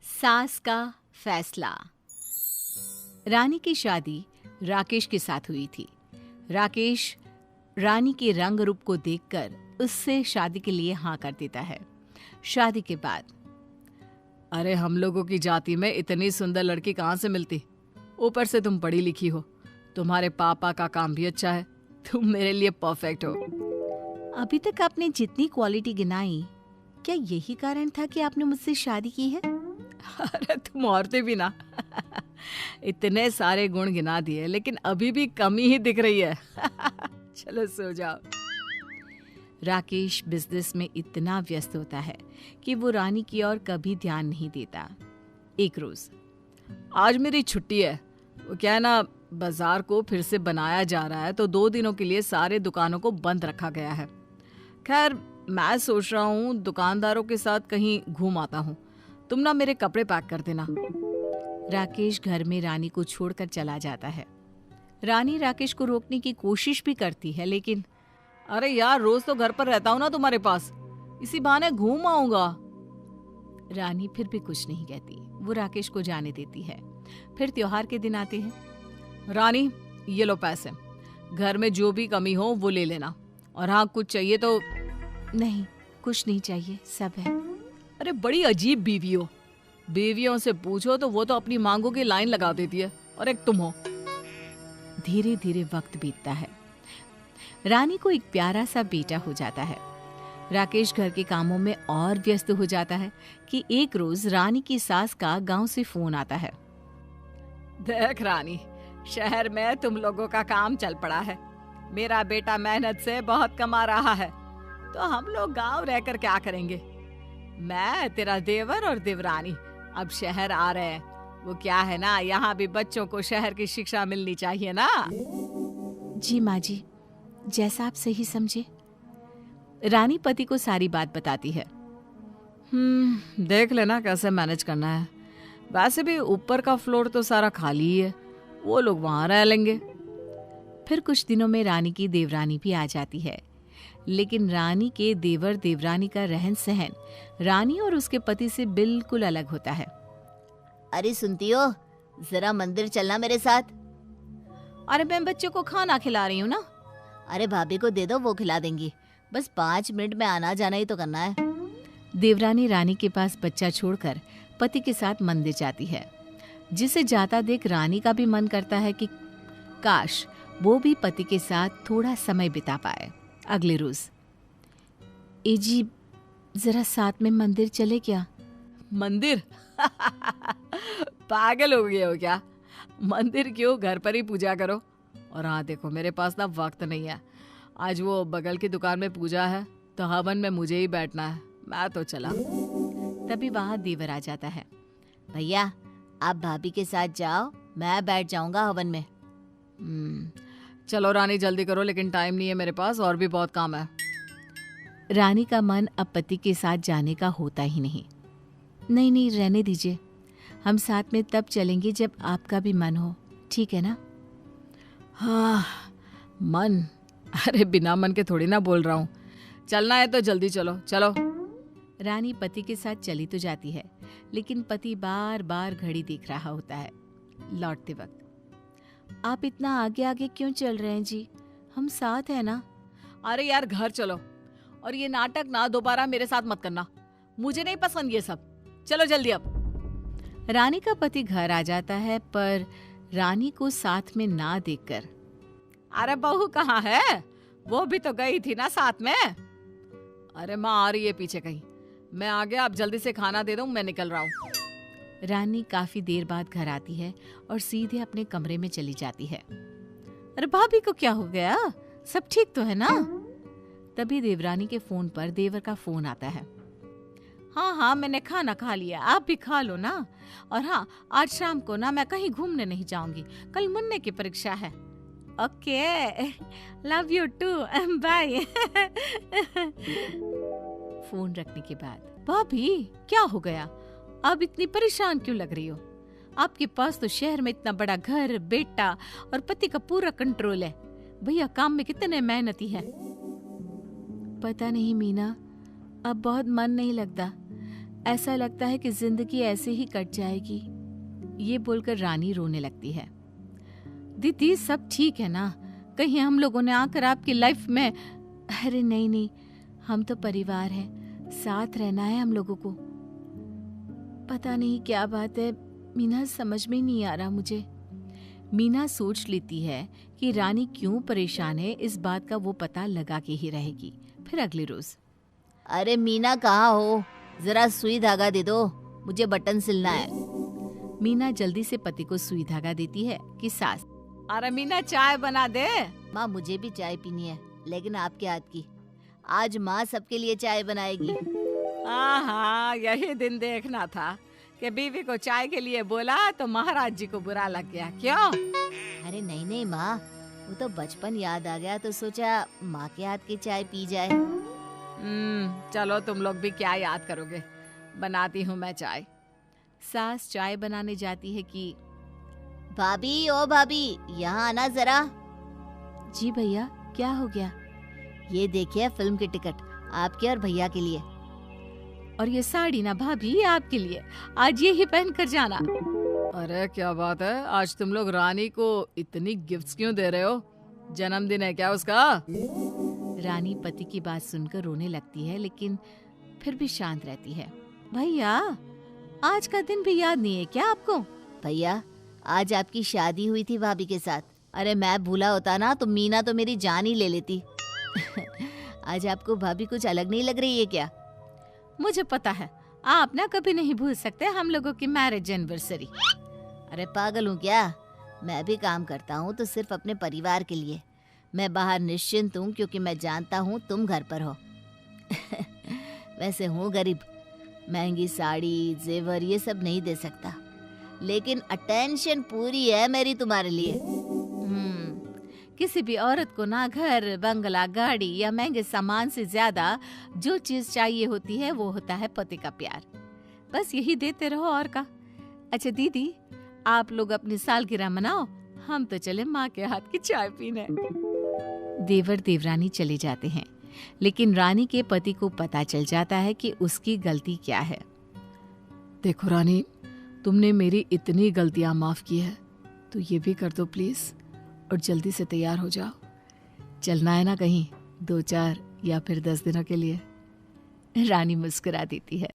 सास का फैसला। रानी की शादी राकेश के साथ हुई थी। राकेश रानी के रंग रूप को देखकर उससे शादी के लिए हाँ कर देता है। शादी के बाद, अरे हम लोगों की जाति में इतनी सुंदर लड़की कहाँ से मिलती। ऊपर से तुम पढ़ी लिखी हो, तुम्हारे पापा का काम भी अच्छा है, तुम मेरे लिए परफेक्ट हो। अभी तक आपने जितनी क्वालिटी गिनाई, क्या यही कारण था कि आपने मुझसे शादी की है? अरे तुम औरतें भी ना इतने सारे गुण गिना दिए, लेकिन अभी भी कमी ही दिख रही है। चलो सो जाओ। राकेश बिजनेस में इतना व्यस्त होता है कि वो रानी की ओर कभी ध्यान नहीं देता। एक रोज, आज मेरी छुट्टी है। वो क्या है ना, बाजार को फिर से बनाया जा रहा है, तो 2 दिनों के लिए सारे दुकानों को बंद रखा गया है। खैर मैं सोच रहा हूँ दुकानदारों के साथ कहीं घूम आता हूँ। तुम ना मेरे कपड़े पैक कर देना। राकेश घर में रानी को छोड़कर चला जाता है। रानी राकेश को रोकने की कोशिश भी करती है, लेकिन अरे यार, रोज तो घर पर रहता हूँ ना तुम्हारे पास, इसी बहाने घूम आऊंगा। रानी फिर भी कुछ नहीं कहती। वो राकेश को जाने देती है। फिर त्योहार के दिन आते हैं। रानी, ये लो पैसे, घर में जो भी कमी हो वो ले लेना, और हाँ कुछ चाहिए तो। नहीं, कुछ नहीं चाहिए, सब है। अरे बड़ी अजीब बीवी हो। बीवियों से पूछो तो वो तो अपनी मांगों की लाइन लगा देती है, और एक तुम हो। धीरे धीरे वक्त बीतता है। रानी को एक प्यारा सा बेटा हो जाता है। राकेश घर के कामों में और व्यस्त हो जाता है कि एक रोज रानी की सास का गांव से फोन आता है। देख रानी, शहर में तुम लोगों का काम चल पड़ा है। मेरा बेटा मेहनत से बहुत कमा रहा है, तो हम लोग गांव रहकर क्या करेंगे। मैं, तेरा देवर और देवरानी अब शहर आ रहे हैं। वो क्या है ना, यहाँ भी बच्चों को शहर की शिक्षा मिलनी चाहिए ना। जी माँ जी, जैसा आप सही समझे। रानी पति को सारी बात बताती है। देख लेना कैसे मैनेज करना है। वैसे भी ऊपर का फ्लोर तो सारा खाली ही है, वो लोग वहां रह लेंगे। फिर कुछ दिनों में रानी की देवरानी भी आ जाती है, लेकिन रानी के देवर देवरानी का रहन सहन रानी और उसके पति से बिल्कुल अलग होता है। अरे सुनती हो, जरा मंदिर चलना मेरे साथ। अरे मैं बच्चों को खाना खिला रही हूँ ना। अरे भाभी को दे दो, वो खिला देंगी। बस 5 मिनट में आना जाना ही तो करना है। देवरानी रानी के पास बच्चा छोड़कर पति के साथ मंदिर जाती है, जिसे जाता देख रानी का भी मन करता है कि काश वो भी पति के साथ थोड़ा समय बिता पाए। अगले रोज, ए जी, जरा साथ में मंदिर चले क्या? मंदिर? पागल हो गए हो क्या? मंदिर क्यों, घर पर ही पूजा करो। और हाँ देखो, मेरे पास ना वक्त नहीं है। आज वो बगल की दुकान में पूजा है, तो हवन में मुझे ही बैठना है। मैं तो चला। तभी वहां देवर आ जाता है। भैया, आप भाभी के साथ जाओ, मैं बैठ जाऊंगा हवन में। चलो रानी जल्दी करो, लेकिन टाइम नहीं है मेरे पास, और भी बहुत काम है। रानी का मन अब पति के साथ जाने का होता ही नहीं। नहीं नहीं, रहने दीजिए, हम साथ में तब चलेंगे जब आपका भी मन हो, ठीक है ना? हाँ, मन? अरे बिना मन के थोड़ी ना बोल रहा हूँ। चलना है तो जल्दी चलो चलो। रानी पति के साथ चली तो जाती है, लेकिन पति बार बार घड़ी देख रहा होता है। लौटते वक्त, आप इतना आगे आगे क्यों चल रहे हैं जी? हम साथ हैं ना? अरे यार घर चलो, और ये नाटक ना दोबारा मेरे साथ मत करना, मुझे नहीं पसंद ये सब। चलो जल्दी अब। रानी का पति घर आ जाता है, पर रानी को साथ में ना देखकर, अरे बहू कहाँ है? वो भी तो गई थी ना साथ में। अरे माँ आ रही है पीछे कहीं। मैं आ गया, अब जल्दी से खाना दे दो, मैं निकल रहा हूँ। रानी काफी देर बाद घर आती है और सीधे अपने कमरे में चली जाती है। अरे भाभी को क्या हो गया? सब ठीक तो है ना? तभी देवरानी के फोन पर देवर का फोन आता है। हाँ हाँ, मैंने खाना खा लिया, आप भी खा लो ना। और हाँ, आज शाम को ना मैं कहीं घूमने नहीं जाऊंगी, कल मुन्ने की परीक्षा है। Okay, love you too, bye. Phone रखने के बाद, भाभी क्या हो गया? आप इतनी परेशान क्यों लग रही हो? आपके पास तो शहर में इतना बड़ा घर, बेटा और पति का पूरा कंट्रोल है। भैया काम में कितने मेहनती हैं। पता नहीं मीना, अब बहुत मन नहीं लगता। ऐसा लगता है कि जिंदगी ऐसे ही कट जाएगी। ये बोलकर रानी रोने लगती है। दीदी सब ठीक है ना? कहीं हम लोगों ने आकर आपकी लाइफ में... अरे नहीं नहीं, हम तो परिवार हैं, साथ रहना है हम लोगों को। पता नहीं क्या बात है मीना, समझ में नहीं आ रहा मुझे। मीना सोच लेती है कि रानी क्यों परेशान है, इस बात का वो पता लगा के ही रहेगी। फिर अगले रोज, अरे मीना कहाँ हो? जरा सुई धागा दे दो, मुझे बटन सिलना है। मीना जल्दी से पति को सुई धागा देती है कि सास, अरे मीना चाय बना दे। माँ मुझे भी चाय पीनी है, लेकिन आपके हाथ की। आज माँ सबके लिए चाय बनाएगी। हाँ, यही दिन देखना था कि बीवी को चाय के लिए बोला तो महाराज जी को बुरा लग गया। क्यों? अरे नहीं नहीं माँ, वो तो बचपन याद आ गया तो सोचा माँ के हाथ की चाय पी जाए। चलो तुम लोग भी क्या याद करोगे, बनाती हूँ मैं चाय। सास चाय बनाने जाती है कि भाभी, ओ भाभी, यहाँ आना जरा। जी भैया, क्या हो गया? ये देखिए फिल्म की टिकट, आपके और भैया के लिए। और ये साड़ी ना भाभी, ये आपके लिए, आज ये ही पहन कर जाना। अरे क्या बात है, आज तुम लोग रानी को इतनी गिफ्ट्स क्यों दे रहे हो? जन्मदिन है क्या उसका? रानी पति की बात सुनकर रोने लगती है, लेकिन फिर भी शांत रहती है। भैया, आज का दिन भी याद नहीं है क्या आपको? भैया, आज आपकी शादी हुई थी भाभी के साथ। अरे मैं भूला होता ना तो मीना तो मेरी जान ही ले लेती। आज आपको भाभी कुछ अलग नहीं लग रही है क्या? मुझे पता है, आप ना कभी नहीं भूल सकते हम लोगों की मैरिज एनिवर्सरी। अरे पागल हूँ क्या? मैं भी काम करता हूँ तो सिर्फ अपने परिवार के लिए। मैं बाहर निश्चिंत हूँ क्योंकि मैं जानता हूँ तुम घर पर हो। वैसे हूँ गरीब, महंगी साड़ी जेवर ये सब नहीं दे सकता, लेकिन अटेंशन पूरी है मेरी तुम्हारे लिए। किसी भी औरत को ना घर बंगला गाड़ी या महंगे सामान से ज्यादा जो चीज चाहिए होती है वो होता है पति का प्यार। बस यही देते रहो और का। अच्छा दीदी, आप लोग अपनी सालगिरह मनाओ, हम तो चले माँ के हाथ की चाय पीने। देवर देवरानी चले जाते हैं, लेकिन रानी के पति को पता चल जाता है कि उसकी गलती क्या है। देखो रानी, तुमने मेरी इतनी गलतियां माफ की है, तो ये भी कर दो प्लीज, और जल्दी से तैयार हो जाओ। चलना है ना कहीं 2-4 या फिर 10 दिनों के लिए। रानी मुस्कुरा देती है।